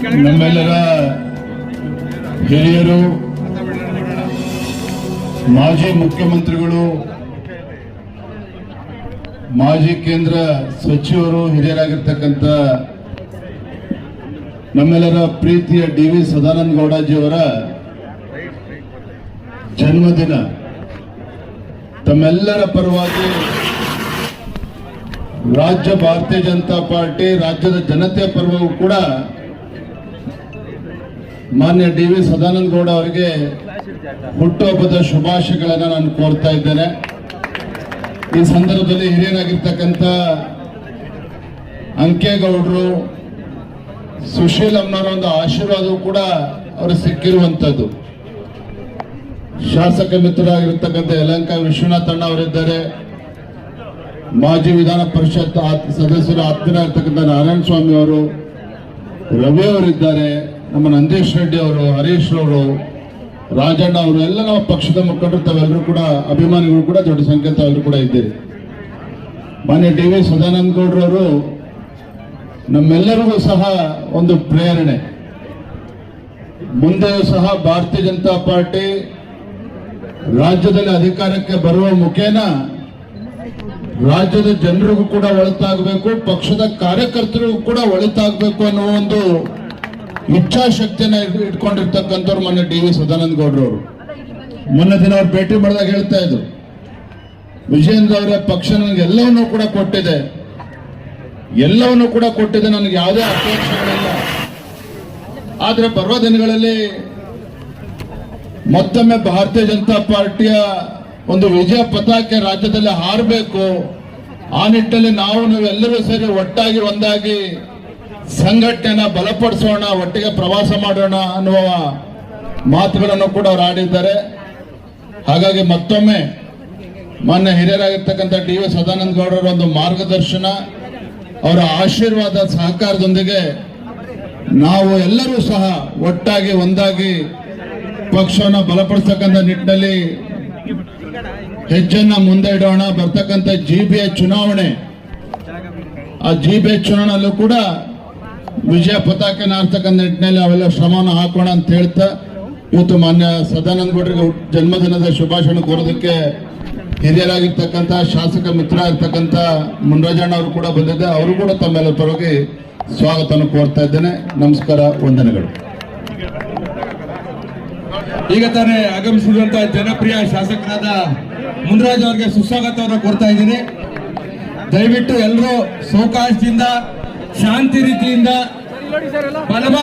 ನಮ್ಮೆಲ್ಲರ ಹಿರಿಯರು, ಮಾಜಿ ಮುಖ್ಯಮಂತ್ರಿಗಳು, ಮಾಜಿ ಕೇಂದ್ರ ಸಚಿವರು, ಹಿರಿಯರಾಗಿರ್ತಕ್ಕಂಥ ನಮ್ಮೆಲ್ಲರ ಪ್ರೀತಿಯ ಡಿ.ವಿ. ಸದಾನಂದ ಗೌಡಜಿಯವರ ಜನ್ಮದಿನ. ತಮ್ಮೆಲ್ಲರ ಪರವಾಗಿ ರಾಜ್ಯ ಭಾರತೀಯ ಜನತಾ ಪಾರ್ಟಿ, ರಾಜ್ಯದ ಜನತೆಯ ಪರವೂ ಕೂಡ ಮಾನ್ಯ ಡಿ.ವಿ. ಸದಾನಂದ ಗೌಡ ಅವರಿಗೆ ಹುಟ್ಟುಹಬ್ಬದ ಶುಭಾಶಯಗಳನ್ನು ನಾನು ಕೋರ್ತಾ ಇದ್ದೇನೆ. ಈ ಸಂದರ್ಭದಲ್ಲಿ ಹಿರಿಯರಾಗಿರ್ತಕ್ಕಂಥ ಅಂಕೇಗೌಡರು, ಸುಶೀಲ್ ಅಮ್ಮನವರ ಒಂದು ಆಶೀರ್ವಾದವೂ ಕೂಡ ಅವರು ಸಿಕ್ಕಿರುವಂಥದ್ದು. ಶಾಸಕ ಮಿತ್ರರಾಗಿರ್ತಕ್ಕಂಥ ಯಲಹಂಕ ವಿಶ್ವನಾಥ್ ಅಣ್ಣ ಅವರಿದ್ದಾರೆ, ಮಾಜಿ ವಿಧಾನ ಪರಿಷತ್ ಸದಸ್ಯರು ಆತ್ಮೀಯರಾಗಿರ್ತಕ್ಕಂಥ ನಾರಾಯಣ ಸ್ವಾಮಿ ಅವರು, ರವಿ ಅವರಿದ್ದಾರೆ, ನಮ್ಮ ನಂದೀಶ್ ರೆಡ್ಡಿ ಅವರು, ಹರೀಶ್ ಅವರು, ರಾಜಣ್ಣ ಅವರು, ಎಲ್ಲ ನಮ್ಮ ಪಕ್ಷದ ಮುಖಂಡರು, ತಾವೆಲ್ಲರೂ ಕೂಡ ಅಭಿಮಾನಿಗಳು ಕೂಡ ದೊಡ್ಡ ಸಂಖ್ಯೆ ತಾವೆಲ್ಲರೂ ಕೂಡ ಇದ್ದೀರಿ. ಮಾನ್ಯ ಡಿ.ವಿ. ಸದಾನಂದ ಗೌಡರವರು ನಮ್ಮೆಲ್ಲರಿಗೂ ಸಹ ಒಂದು ಪ್ರೇರಣೆ. ಮುಂದೆಯೂ ಸಹ ಭಾರತೀಯ ಜನತಾ ಪಾರ್ಟಿ ರಾಜ್ಯದಲ್ಲಿ ಅಧಿಕಾರಕ್ಕೆ ಬರುವ ಮುಖೇನ ರಾಜ್ಯದ ಜನರಿಗೂ ಕೂಡ ಒಳಿತಾಗಬೇಕು, ಪಕ್ಷದ ಕಾರ್ಯಕರ್ತರಿಗೂ ಕೂಡ ಒಳಿತಾಗಬೇಕು ಅನ್ನೋ ಒಂದು ಇಚ್ಛಾಶಕ್ತಿಯನ್ನ ಇಟ್ಕೊಂಡಿರ್ತಕ್ಕಂಥವ್ರು ಮೊನ್ನೆ ಡಿ.ವಿ. ಸದಾನಂದ ಗೌಡರವರು. ಮೊನ್ನೆ ದಿನ ಅವ್ರು ಭೇಟಿ ಮಾಡಿದಾಗ ಹೇಳ್ತಾ ಇದ್ರು, ವಿಜೇಂದ್ರ ಅವರ ಪಕ್ಷ ನನಗೆ ಎಲ್ಲವನ್ನೂ ಕೂಡ ಕೊಟ್ಟಿದೆ, ನನಗೆ ಯಾವುದೇ ಅಪೇಕ್ಷೆಗಳಿಲ್ಲ. ಆದ್ರೆ ಬರುವ ದಿನಗಳಲ್ಲಿ ಮತ್ತೊಮ್ಮೆ ಭಾರತೀಯ ಜನತಾ ಪಾರ್ಟಿಯ ಒಂದು ವಿಜಯ ಪತಾಕೆ ರಾಜ್ಯದಲ್ಲಿ ಹಾರಬೇಕು. ಆ ನಿಟ್ಟಿನಲ್ಲಿ ನಾವೆಲ್ಲರೂ ಸೇರಿ ಒಟ್ಟಾಗಿ ಒಂದಾಗಿ ಸಂಘಟನೆಯನ್ನ ಬಲಪಡಿಸೋಣ, ಒಟ್ಟಿಗೆ ಪ್ರವಾಸ ಮಾಡೋಣ ಅನ್ನುವ ಮಾತುಗಳನ್ನು ಕೂಡ ಅವರು ಆಡಿದ್ದಾರೆ. ಹಾಗಾಗಿ ಮತ್ತೊಮ್ಮೆ ಮಾನ್ಯ ಹಿರಿಯರಾಗಿರ್ತಕ್ಕಂಥ ಡಿ.ವಿ. ಸದಾನಂದ ಗೌಡರ ಒಂದು ಮಾರ್ಗದರ್ಶನ, ಅವರ ಆಶೀರ್ವಾದ, ಸಹಕಾರದೊಂದಿಗೆ ನಾವು ಎಲ್ಲರೂ ಸಹ ಒಟ್ಟಾಗಿ ಒಂದಾಗಿ ಪಕ್ಷವನ್ನು ಬಲಪಡಿಸತಕ್ಕಂಥ ನಿಟ್ಟಿನಲ್ಲಿ ಹೆಜ್ಜೆಯನ್ನ ಮುಂದೆ ಇಡೋಣ. ಬರ್ತಕ್ಕಂಥ ಜಿಬಿಎ ಚುನಾವಣೆ, ಆ ಜಿಬಿಎ ಚುನಾವಣೆಯಲ್ಲೂ ಕೂಡ ವಿಜಯ ಪತಾಕೆ ನಾರ್ತಕ್ಕಂಥ ನಿಟ್ಟಿನಲ್ಲಿ ಅವೆಲ್ಲ ಶ್ರಮವನ್ನು ಹಾಕೋಣ ಅಂತ ಹೇಳ್ತಾ, ಇವತ್ತು ಮಾನ್ಯ ಸದಾನಂದ ಗೌಡರಿಗೆ ಜನ್ಮದಿನದ ಶುಭಾಶಯ ಕೋರೋದಕ್ಕೆ ಹಿರಿಯರಾಗಿರ್ತಕ್ಕಂಥ ಶಾಸಕ ಮಿತ್ರ ಆಗಿರ್ತಕ್ಕಂಥ ಮುನ್ರಾಜಣ್ಣ ಅವರು ಕೂಡ ಬಂದಿದ್ದೆ. ಅವರು ಕೂಡ ತಮ್ಮೆಲ್ಲರ ಪರವಾಗಿ ಸ್ವಾಗತವನ್ನು ಕೋರ್ತಾ ಇದ್ದೇನೆ. ನಮಸ್ಕಾರ, ವಂದನೆಗಳು. ಈಗ ತಾನೇ ಆಗಮಿಸಿರುವಂತಹ ಜನಪ್ರಿಯ ಶಾಸಕರಾದ ಮುನ್ರಾಜ್ ಅವರಿಗೆ ಸುಸ್ವಾಗತವನ್ನು ಕೋರ್ತಾ ಇದ್ದೀನಿ. ದಯವಿಟ್ಟು ಎಲ್ಲರೂ ಸಾವಕಾಶದಿಂದ, ಶಾಂತಿ ರೀತಿಯಿಂದ